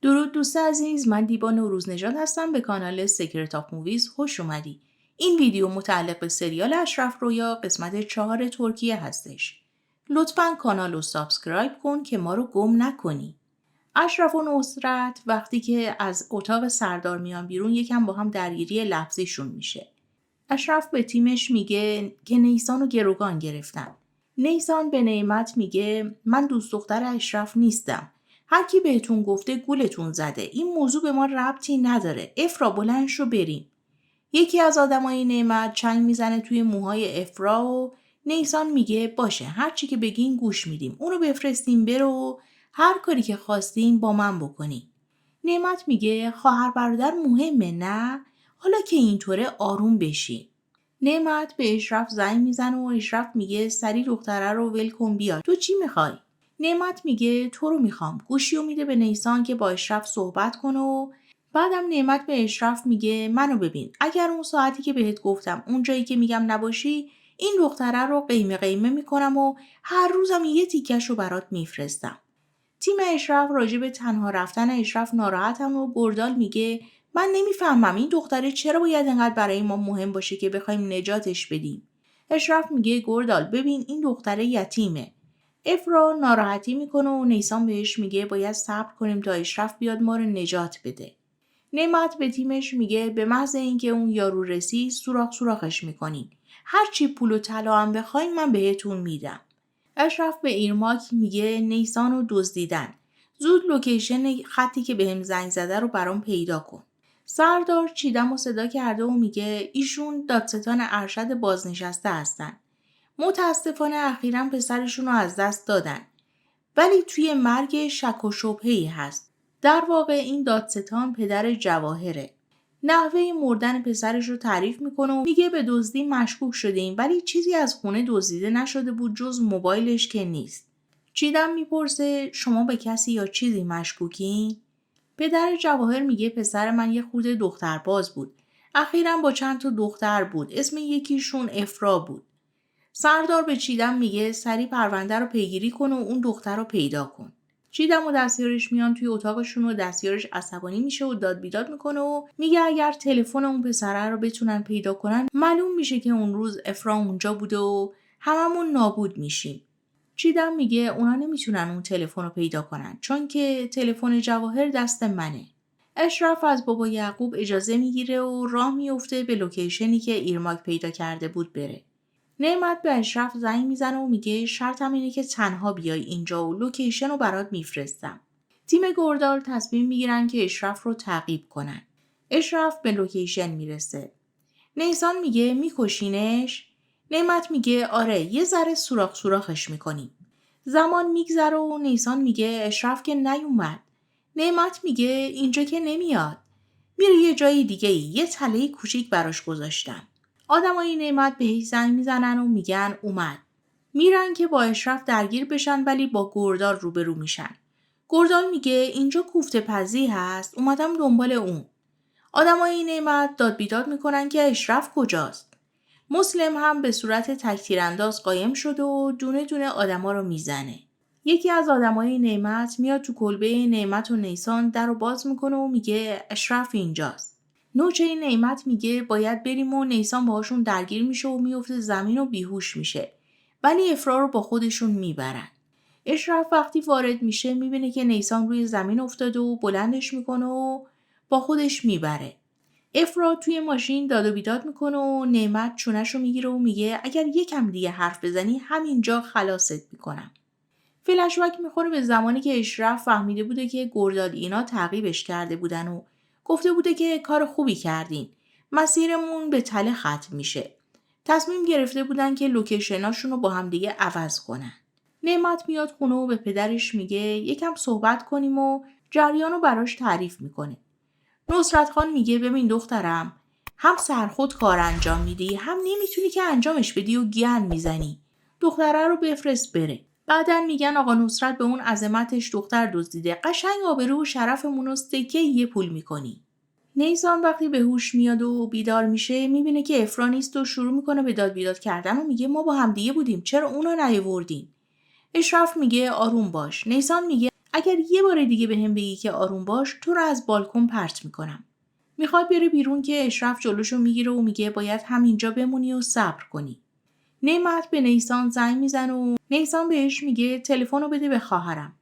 درود دوست عزیز، من دیبا نوروزنژاد هستم. به کانال سیکرت آف موویز خوش اومدی. این ویدیو متعلق به سریال اشرف رویا قسمت 4 ترکیه هستش. لطفاً کانال رو سابسکرایب کن که ما رو گم نکنی. اشرف و نصرت وقتی که از اتاق سردار میان بیرون یکم با هم درگیری لفظیشون میشه. اشرف به تیمش میگه که نیسان رو گروگان گرفتن. نیسان به نعمت میگه من دوست دختر اشرف نیستم. هر کی بهتون گفته گولتون زده. این موضوع به ما ربطی نداره. افرا بلند شو بریم. یکی از آدمای نعمت چنگ میزنه توی موهای افرا و نیسان میگه باشه هر چی که بگین گوش میدیم. اونو بفرستیم برو و هر کاری که خواستین با من بکنین. نعمت میگه خواهر برادر مهمه نه؟ حالا که اینطوره آروم بشین. نعمت به اشرف زنگ میزنه و اشرف میگه سری دختره رو ول کن بیا. تو چی میخوای؟ نعمت میگه تو رو میخوام. گوشیو میده به نیسان که با اشرف صحبت کنه و بعدم نعمت به اشرف میگه منو ببین. اگر اون ساعتی که بهت گفتم اون جایی که میگم نباشی این دختره رو قیمه قیمه میکنم و هر روزم یه تیکش رو برات میفرستم. تیم اشرف راجع به تنها رفتن اشرف ناراحتم و گردال میگه من نمیفهمم این دختره چرا باید انقدر برای ما مهم باشه که بخوایم نجاتش بدیم. اشرف میگه گردال ببین این دختره یتیمه. افرا ناراحتی میکنه و نیسان بهش میگه باید صبر کنیم تا اشرف بیاد ما رو نجات بده. نعمت به تیمش میگه به محض اینکه اون یارو رسید سوراخش میکنین. هر چی پول و طلا هم بخواین من بهتون میدم. اشرف به ایرماک میگه نیسان رو دزدیدن. زود لوکیشن خطی که بهم زنگ زده رو برام پیدا کن. سردار چیدم و صدا کرده و میگه ایشون دادستان ارشد بازنشسته هستن. متاسفانه اخیراً پسرشون رو از دست دادن. ولی توی مرگ شک و شبهه‌ای هست. در واقع این دادستان پدر جواهره. نحوه مردن پسرش رو تعریف میکنه و میگه به دزدی مشکوک شدیم ولی چیزی از خونه دزدیده نشده بود جز موبایلش که نیست. چیدم میپرسه شما به کسی یا چیزی مشکوکین؟ پدر جواهر میگه پسر من یه خورده دخترباز بود. اخیراً با چند تا دختر بود. اسم یکیشون افرا بود. سردار به چیدم میگه سری پرونده رو پیگیری کن و اون دختر رو پیدا کن. چیدم و دستیارش میان توی اتاقشون و دستیارش عصبانی میشه و داد بیداد میکنه و میگه اگر تلفن اون پسره رو بتونن پیدا کنن معلوم میشه که اون روز افرا اونجا بوده و هممون نابود میشیم. چیدم میگه اونا نمیتونن اون تلفن رو پیدا کنن چون که تلفن جواهر دست منه. اشرف از بابا یعقوب اجازه میگیره و راه میفته به لوکیشنی که ایرماک پیدا کرده بود بره. نعمت به اشرف زنگ میزنه و میگه شرطم اینه که تنها بیای اینجا و لوکیشن رو برات میفرستم. تیم گردال تصمیم میگیرن که اشرف رو تعقیب کنن. اشرف به لوکیشن میرسه. نیسان میگه میکشینش؟ نعمت میگه آره یه ذره سوراخش میکنیم. زمان میگذره و نیسان میگه اشرف که نیومد. نعمت میگه اینجا که نمیاد. میره یه جای دیگه یه تله کوچیک براش گذاشتم. آدمای نعمت بهش زنگ میزنن و میگن اومد. میرن که با اشرف درگیر بشن ولی با گردال روبرو میشن. گردال میگه اینجا کوفته پزی هست اومدم دنبال اون. آدمای نعمت داد بیداد میکنن که اشرف کجاست. مسلم هم به صورت تکتیرانداز قایم شده و دونه دونه آدما رو میزنه. یکی از آدمای نعمت میاد تو کلبه نعمت و نیسان در رو باز میکنه و میگه اشرف اینجاست. نوچه نعمت میگه باید بریم و نیسان باهاشون درگیر میشه و میفته زمین و بیهوش میشه. ولی افرا رو با خودشون میبرن. اشرف وقتی وارد میشه میبینه که نیسان روی زمین افتاده و بلندش میکنه و با خودش میبره. افرا توی ماشین داد و بیداد میکنه و نعمت چونش رو میگیره و میگه اگر یکم دیگه حرف بزنی همینجا خلاصت میکنم. فلشبک میخوره به زمانی که اشرف فهمیده بوده که گردال اینا تعقیبش کرده بودن و گفته بوده که کار خوبی کردین. مسیرمون به تله ختم میشه. تصمیم گرفته بودن که لوکیشناشون رو با هم دیگه عوض کنن. نعمت میاد خونه و به پدرش میگه یکم صحبت کنیم و جریان رو براش تعریف میکنه. نصرت خان میگه ببین دخترم هم سرخود کار انجام میدی هم نمیتونی که انجامش بدی و گن میزنی. دختره رو بفرست بره. بعدن میگن آقا نصرت به اون عظمتش دختر دزدیده. قشنگ آبرو و شرفمون رو سکه یه پول میکنی. نیسان وقتی به هوش میاد و بیدار میشه میبینه که افرا نیست و شروع میکنه به داد بیداد کردن و میگه ما با هم دیگه بودیم چرا اونو نیاوردین. اشرف میگه آروم باش. نیسان میگه اگر یه بار دیگه بهم بگی که آروم باش، تو رو از بالکن پرت میکنم. میخواد بره بیرون که اشرف جلوشو میگیره و میگه باید همینجا بمونی و صبر کنی. نعمت به نیسان زنگ میزنه و نیسان بهش میگه تلفنو بده به خواهرم.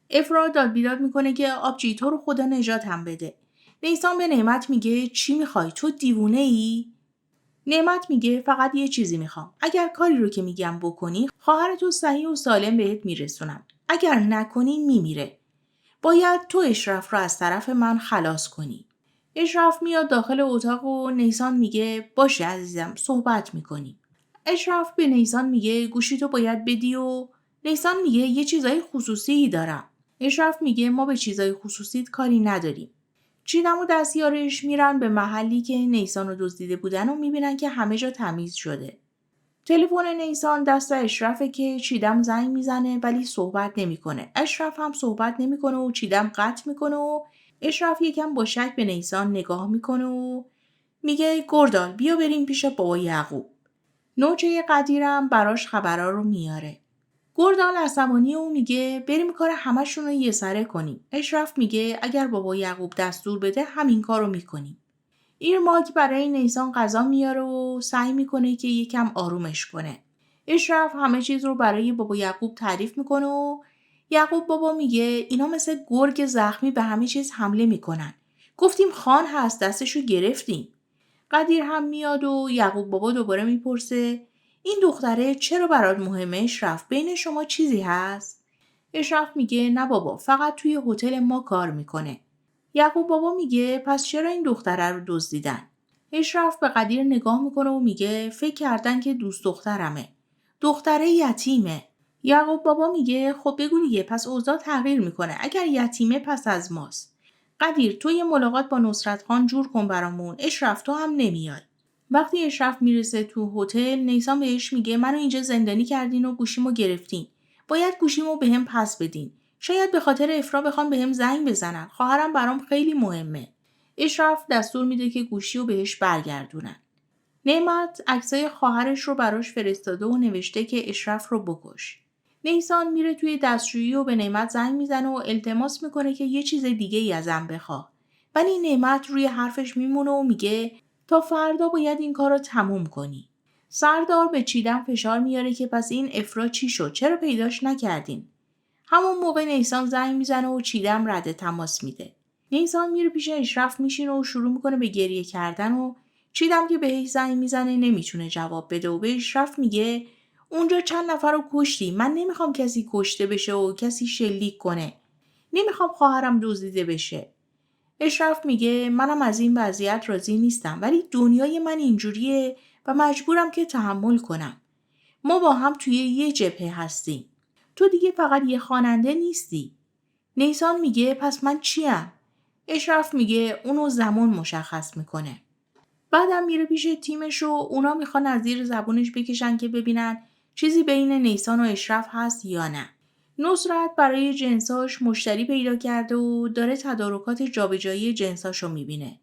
افرا داد بیداد میکنه که آبجی تو رو خدا نجاتم بده. نیسان به نعمت میگه چی میخوای؟ تو دیوونه ای؟ نعمت میگه فقط یه چیزی میخوام. اگر کاری رو که میگم بکنی، خواهرتو صحیح و سالم بهت میرسونم. اگر نکنی میمیره. باید تو اشرف رو از طرف من خلاص کنی. اشرف میاد داخل اتاق و نیسان میگه باشه عزیزم صحبت میکنی. اشرف به نیسان میگه گوشی تو باید بدی و نیسان میگه یه چیزای خصوصی دارم. اشرف میگه ما به چیزای خصوصیت کاری نداریم. چیدم و دستیارش میرن به محلی که نیسان رو دزدیده بودن و میبینن که همه جا تمیز شده. تلفن نیسان دست اشرفه که چیدم زنگ میزنه ولی صحبت نمیکنه. اشرف هم صحبت نمیکنه و چیدم قطع میکنه و اشرف یکم با شک به نیسان نگاه میکنه و میگه گردال بیا بریم پیش بابا یعقوب. نوچه قدیرم براش خبرها رو میاره. گردال عصبانی و میگه بریم کار همشون رو یه سره کنیم. اشرف میگه اگر بابا یعقوب دستور بده همین کار رو میکنیم. ایرماک برای نیسان غذا میاره و سعی میکنه که یکم آرومش کنه. اشرف همه چیز رو برای بابا یعقوب تعریف میکنه و یعقوب بابا میگه اینا مثل گرگ زخمی به همه چیز حمله میکنن. گفتیم خان هست دستشو گرفتیم. قدیر هم میاد و یعقوب بابا دوباره میپرسه این دختره چرا برات مهمه اشرف؟ بین شما چیزی هست؟ اشرف میگه نه بابا فقط توی هتل ما کار میکنه. یعقوب بابا میگه پس چرا این دختره رو دزدیدن؟ اشرف به قدیر نگاه میکنه و میگه فکر کردن که دوست دخترمه. دختره یتیمه. یعقوب بابا میگه خب بگو دیگه پس اوضاع تغییر میکنه. اگر یتیمه پس از ماست. قدیر تو یه ملاقات با نصرت خان جور کن برامون. اشرف تو هم نمیای. وقتی اشرف میرسه تو هتل نیسان بهش میگه منو اینجا زندانی کردین و گوشیمو گرفتین. باید گوشیمو بهم پس بدین. شاید به خاطر افرا بخوان بهم زنگ بزنن. خواهرم برام خیلی مهمه. اشرف دستور میده که گوشی رو بهش برگردونن. نعمت عکسای خواهرش رو براش فرستاده و نوشته که اشرف رو بکش. نیسان میره توی دستشویی و به نعمت زنگ میزنه و التماس میکنه که یه چیز دیگه ای ازم بخواه. ولی نعمت روی حرفش میمونه و میگه تا فردا باید این کار رو تموم کنی. سردار به چیدم فشار میاره که پس این افرا چی شد؟ چرا پیداش نکردین؟ همون موقع نیسان زنگ میزنه و چیدم رد تماس میده. نیسان میره پیش اشرف میشینه و شروع میکنه به گریه کردن و چیدم که بهش زنگ میزنه نمیتونه جواب بده و به اشرف میگه اونجا چند نفر رو کشتی. من نمیخوام کسی کشته بشه و کسی شلیک کنه. نمیخوام خواهرم دزدیده بشه. اشرف میگه منم از این وضعیت راضی نیستم ولی دنیای من اینجوریه و مجبورم که تحمل کنم. ما با هم توی یه جبهه هستیم. تو دیگه فقط یه خواننده نیستی. نیسان میگه پس من چیم؟ اشرف میگه اونو زمان مشخص میکنه. بعدم میره پیش تیمش و اونا میخوان از زیر زبونش بکشن که ببینن چیزی بین نیسان و اشرف هست یا نه. نصرت برای جنساش مشتری پیدا کرده و داره تدارکات جابجایی جنساشو میبینه.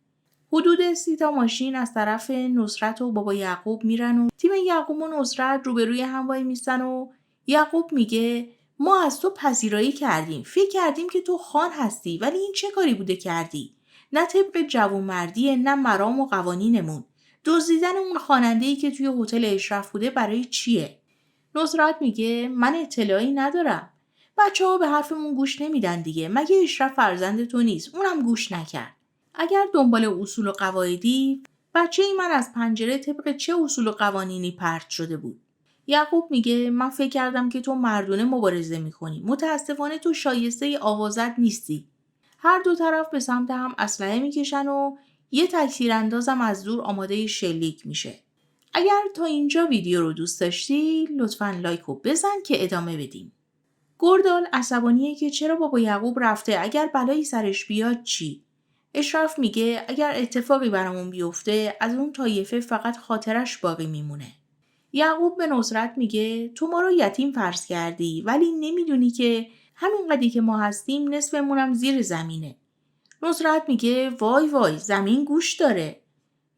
حدود 30 تا ماشین از طرف نصرت و بابا یعقوب میرن و تیم یعقوب و نصرت روبروی هم وای میستن و یعقوب میگه ما از تو پذیرایی کردیم. فکر کردیم که تو خان هستی ولی این چه کاری بوده کردی؟ نه طبق جوانمردیه نه مرام و قوانینمون. دزدیدن اون خواننده‌ای که توی هتل اشرف بوده برای چیه؟ نصرت میگه من اطلاعی ندارم. بچه‌ها به حرفمون گوش نمیدن دیگه. مگه اشرف فرزند تو نیست؟ اونم گوش نکرد. اگر دنبال اصول و قواعدی بچه ای من از پنجره طبق چه اصول و قوانینی پرت شده بود؟ یعقوب میگه من فکر کردم که تو مردونه مبارزه میکنی. متاسفانه تو شایسته آوازت نیستی. هر دو طرف به سمت هم اسلحه میکشن و یه تکتیراندازم از دور آماده شلیک میشه. اگر تا اینجا ویدیو رو دوست داشتی لطفاً لایک رو بزن که ادامه بدیم. گردال عصبانیه که چرا بابا یعقوب رفته اگر بلایی سرش بیاد چی؟ اشرف میگه اگر اتفاقی برامون بیفته از اون طایفه فقط خاطرش باقی میمونه. یعقوب به نصرت میگه تو ما رو یتیم فرض کردی ولی نمیدونی که همین قدری که ما هستیم نصفمونم زیر زمینه. نصرت میگه وای وای زمین گوش داره.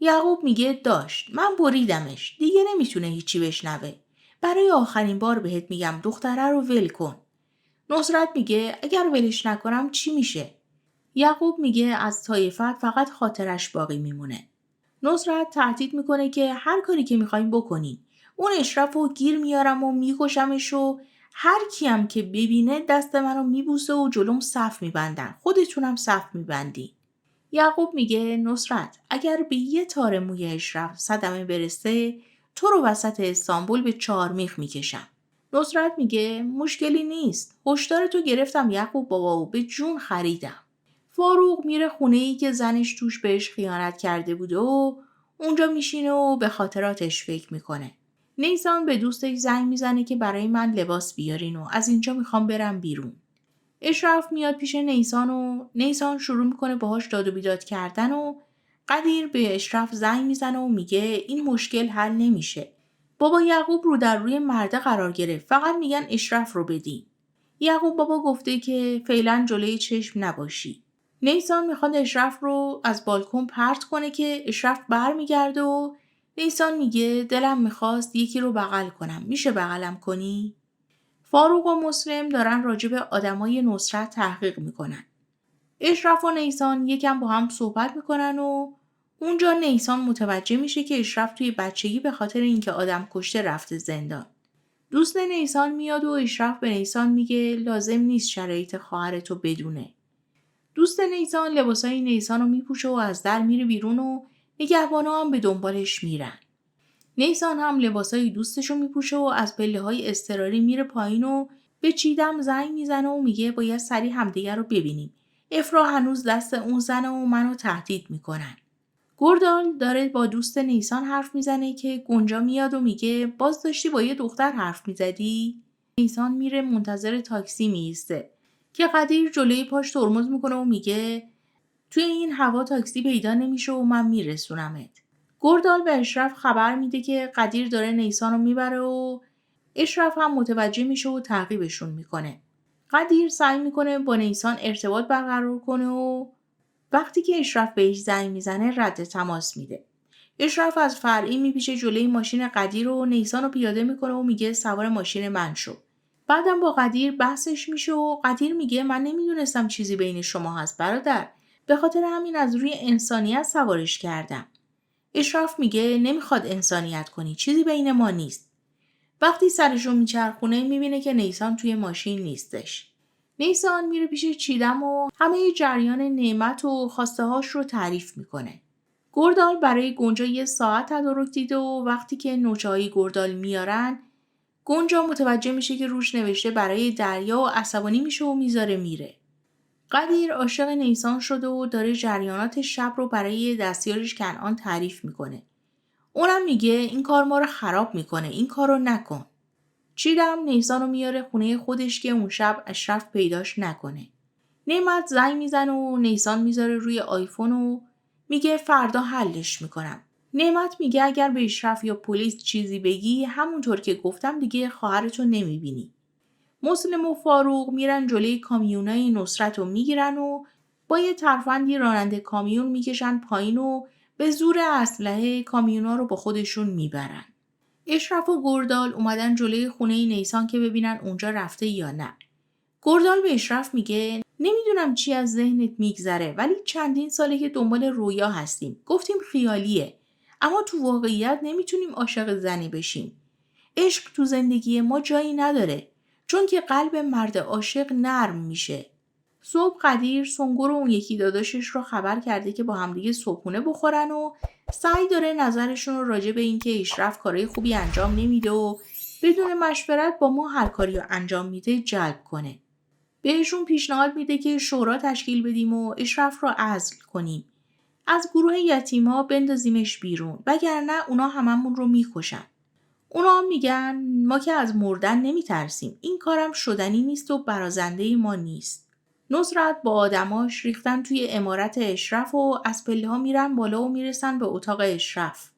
یعقوب میگه داشت من بریدمش دیگه نمیتونه هیچی بشنوه. برای آخرین بار بهت میگم دختره رو ول کن. نصرت میگه اگر ولش نکنم چی میشه؟ یعقوب میگه از طایفت فقط خاطرش باقی میمونه. نصرت تهدید میکنه که هر کاری که میخوایم بکنیم. اون اشرف رو گیر میارم و میکشمش و هر کیم که ببینه دست منو میبوسه و جلوم صف میبندن. خودتونم صف میبندی. یعقوب میگه نصرت اگر به یه تار موی اشرف صدمه برسه تو رو وسط استانبول به 4 میخ میکشم. نصرت میگه مشکلی نیست. هشدار تو گرفتم یعقوب بابا و به جون خریدم. فاروق میره خونه‌ای که زنش توش بهش خیانت کرده بوده و اونجا میشینه و به خاطراتش فکر میکنه. نیسان به دوستش زنگ میزنه که برای من لباس بیارین و از اینجا میخوام برم بیرون. اشرف میاد پیش نیسان و نیسان شروع میکنه باهاش داد و بیداد کردن و قدیر به اشرف زنگ میزنه و میگه این مشکل حل نمیشه. بابا یعقوب رو در روی مرده قرار گرفت. فقط میگن اشرف رو بدین. یعقوب بابا گفته که فعلا جلوی چشم نباشی. نیسان میخواد اشرف رو از بالکن پرت کنه که اشرف برمیگرده و نیسان میگه دلم میخواست یکی رو بغل کنم. میشه بغلم کنی؟ فاروق و مسلم دارن راجع به آدمای نصرت تحقیق میکنن. اشرف و نیسان یکم با هم صحبت میکنن و اونجا نیسان متوجه میشه که اشرف توی بچگی به خاطر اینکه آدم کشته رفته زندان. دوست نیسان میاد و اشرف به نیسان میگه لازم نیست شرایط خواهرتو بدونه. دوست نیسان لباسای نیسان رو میپوشه و از در میره بیرون و نگهبانا هم به دنبالش میرن. نیسان هم لباسای دوستشو میپوشه و از پله‌های اضطراری میره پایین و به چیدم زنگ میزنه و میگه باید سریع همدیگه رو ببینیم. افرا هنوز دست اون زنه و منو تهدید میکنن. گردال داره با دوست نیسان حرف میزنه که گنجا میاد و میگه باز داشتی با یه دختر حرف میزدی؟ نیسان میره منتظر تاکسی میسته که قدیر جلوی پاش ترمز میکنه و میگه توی این هوا تاکسی پیدا نمیشه و من میرسونمت. گردال به اشرف خبر میده که قدیر داره نیسان رو میبره و اشرف هم متوجه میشه و تعقیبشون میکنه. قدیر سعی میکنه با نیسان ارتباط برقرار کنه و وقتی که اشرف بهش زنگ میزنه رد تماس میده. اشرف از فرعی میپیشه جلوی ماشین قدیر و نیسان رو پیاده میکنه و میگه سوار ماشین من شو. بعدم با قدیر بحثش میشه و قدیر میگه من نمیدونستم چیزی بین شما هست برادر. به خاطر همین از روی انسانیت سوارش کردم. اشراف میگه نمیخواد انسانیت کنی. چیزی بین ما نیست. وقتی سرشو میچرخونه میبینه که نیسان توی ماشین نیستش. نیسان میره پیش چیدم و همه جریان نعمت و خواسته هاش رو تعریف میکنه. گردال برای گنجا یه ساعت تدارک دیده و وقتی که نوچه‌های گردال میارن گنجا متوجه میشه که روش نوشته برای دریا و عصبانی میشه و میذاره میره. قدیر عاشق نیسان شده و داره جریانات شب رو برای دستیارش کنعان تعریف میکنه. اونم میگه این کار ما رو خراب میکنه. این کار رو نکن. چیدم نیسان رو میاره خونه خودش که اون شب اشرف پیداش نکنه. نعمت زنگ میزنه و نیسان میذاره روی آیفون و میگه فردا حلش میکنم. نعمت میگه اگر به اشرف یا پلیس چیزی بگی همونطور که گفتم دیگه خواهرتو نمیبینی. مسلم و فاروق میرن جلوی کامیونای نصرت رو میگیرن و با یه ترفندی راننده کامیون میکشن پایین و به زور اسلحه کامیونا رو با خودشون میبرن. اشرف و گردال اومدن جلوی خونه نیسان که ببینن اونجا رفته یا نه. گردال به اشرف میگه نمیدونم چی از ذهنت میگذره ولی چندین ساله که دنبال رویا هستیم. گفتیم خیالیه. اما تو واقعیت نمیتونیم عاشق زنی بشیم. عشق تو زندگی ما جایی نداره. چون که قلب مرد عاشق نرم میشه. صبح قدیر سنگر و اون یکی داداشش رو خبر کرده که با همدیگه صبحونه بخورن و سعی داره نظرشون رو راجع به این که اشرف کارای خوبی انجام نمیده و بدون مشورت با ما هر کاری رو انجام میده جلب کنه. بهشون پیشنهاد میده که شورا تشکیل بدیم و اشرف رو عزل کنیم. از گروه یتیما بندازیمش بیرون وگرنه اونا هممون رو میکشن. اونا هم میگن ما که از مردن نمیترسیم. این کارم شدنی نیست و برازنده ما نیست. نصرت با آدماش ریختن توی عمارت اشرف و از پله ها میرن بالا و میرسن به اتاق اشرف.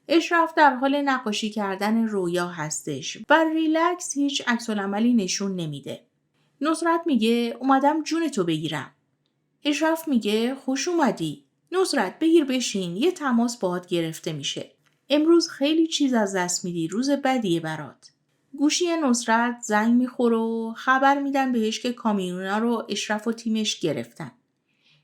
اشرف در حال نقاشی کردن رویا هستش و ریلکس هیچ عکس‌العملی نشون نمیده. نصرت میگه اومدم جونتو بگیرم. اشرف میگه خوش اومدی. نصرت بگیر بشین یه تماس باهات گرفته میشه. امروز خیلی چیز از دست میدی. روز بدیه برات. گوشی نصرت زنگ میخوره و خبر میدن بهش که کامیونا رو اشرف و تیمش گرفتن.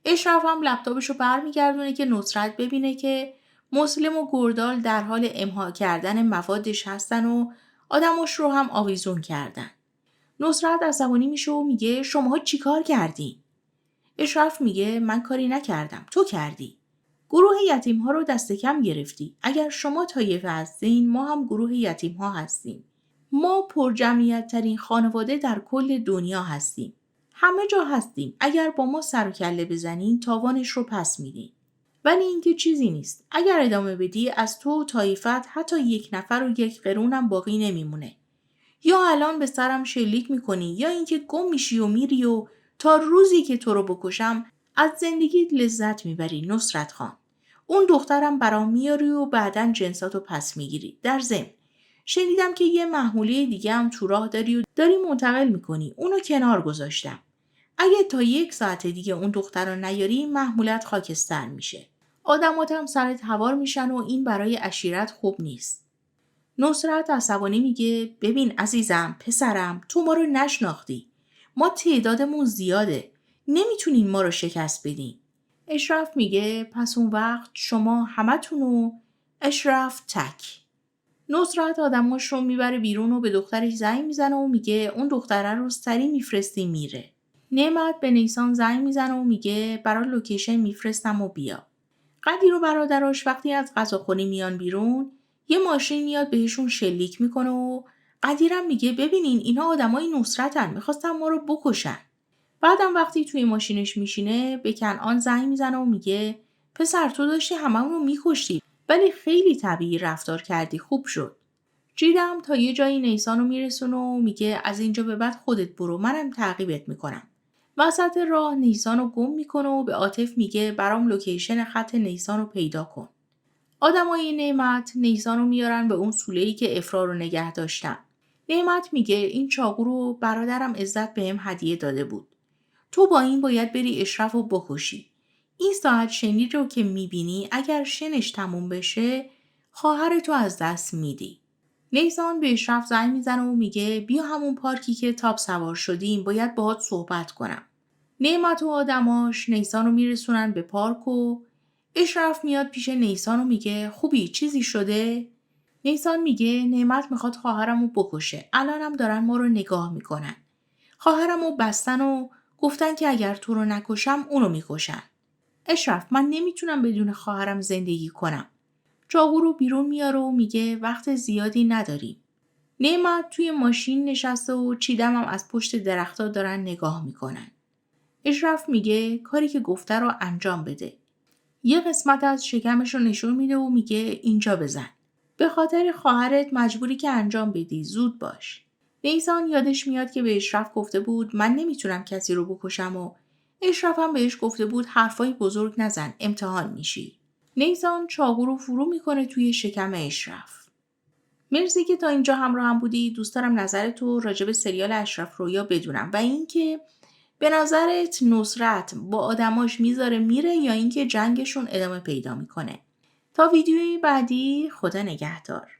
اشرف هم لپتاپشو برمیگردونه که نصرت ببینه که مسلم و گردال در حال امضا کردن موادش هستن و آدماش رو هم آویزون کردن. نصرت عصبانی میشه و میگه شماها چیکار کردین؟ اشرف میگه من کاری نکردم، تو کردی. گروه یتیم ها رو دست کم گرفتی. اگر شما طایفه هستین، ما هم گروه یتیم ها هستیم. ما پرجمعیت ترین خانواده در کل دنیا هستیم. همه جا هستیم. اگر با ما سر و کله بزنین، تاوانش رو پس میدین. ولی اینکه چیزی نیست. اگر ادامه بدی، از تو و طایفت حتی 1 نفر و 1 قرونم باقی نمیمونه. یا الان به سرم شلیک میکنی یا اینکه گم میشی و میری و تا روزی که تو رو بکشم از زندگیت لذت میبری نصرت خان. اون دخترم برام میاری و بعدن جنساتو پس میگیری. در ضمن شنیدم که یه محموله دیگه هم تو راه داری و داری منتقل میکنی. اونو کنار گذاشتم. اگه تا 1 ساعت دیگه اون دختر رو نیاری محمولت خاکستر میشه. آدمات هم سرت هوار میشن و این برای عشیرت خوب نیست. نصرت عصبانی میگه ببین عزیزم پسرم تو ما رو نشناختی. ما تعدادمون زیاده. نمیتونین ما رو شکست بدین. اشرف میگه پس اون وقت شما همتونو اشرف تک. نصرت آدماش رو میبره بیرون و به دخترش زنگ میزنه و میگه اون دختره رو سری میفرستی میره. نعمت به نیسان زنگ میزنه و میگه برای لوکیشن میفرستم و بیا. قدیر و برادراش وقتی از غذاخوری میان بیرون یه ماشین میاد بهشون شلیک میکنه و قدیرم میگه ببینین اینا آدمای نصرتن میخواستن ما رو بکشن. بعدم وقتی توی ماشینش میشینه به کنعان زنگ میزنه و میگه پسر تو داشتی هممون رو میکشتی ولی خیلی طبیعی رفتار کردی خوب شد. جیدم تا یه جایی نیسان رو میرسونه و میگه از اینجا به بعد خودت برو منم تعقیبت میکنم. وسط راه نیسان رو گم میکنه و به عاطف میگه برام لوکیشن خط نیسان رو پیدا کن. آدمای نعمت نیسان رو میارن به اون سوله‌ای که افرا رو نگه داشتن. نعمت میگه این چاقو رو برادرم عزت بهم هدیه داده بود. تو با این باید بری اشرف رو بکشی. این ساعت شنی رو که میبینی اگر شنش تموم بشه خواهرتو از دست میدی. نیسان به اشرف زنگ میزنه و میگه بیا همون پارکی که تاپ سوار شدیم باید باهات صحبت کنم. نعمت و آدماش نیسان رو میرسونن به پارک و اشرف میاد پیش نیسان و میگه خوبی چیزی شده؟ نیسان میگه نعمت میخواد خواهرمو بکشه. الانم دارن ما رو نگاه میکنن. خواهرمو بستن و گفتن که اگر تو رو نکشم اونو میکشن. اشرف من نمیتونم بدون خواهرم زندگی کنم. چاقو رو بیرون میاره و میگه وقت زیادی نداریم. نعمت توی ماشین نشسته و چیدم هم از پشت درخت‌ها دارن نگاه میکنن. اشرف میگه کاری که گفته رو انجام بده. یه قسمت از شکمش رو نشون میده و میگه اینجا بزن. به خاطر خواهرت مجبوری که انجام بدی. زود باش. نیسان یادش میاد که به اشرف گفته بود من نمیتونم کسی رو بکشم و اشرف هم بهش گفته بود حرفای بزرگ نزن امتحان میشی. نیسان چاقو رو فرو میکنه توی شکم اشرف. مرسی که تا اینجا همراه هم بودی. دوست دارم نظرتو راجع به سریال اشرف رویا بدونم و اینکه به نظرت نصرت با آدماش میذاره میره یا اینکه جنگشون ادامه پیدا میکنه. تا ویدیوی بعدی خدا نگهدار.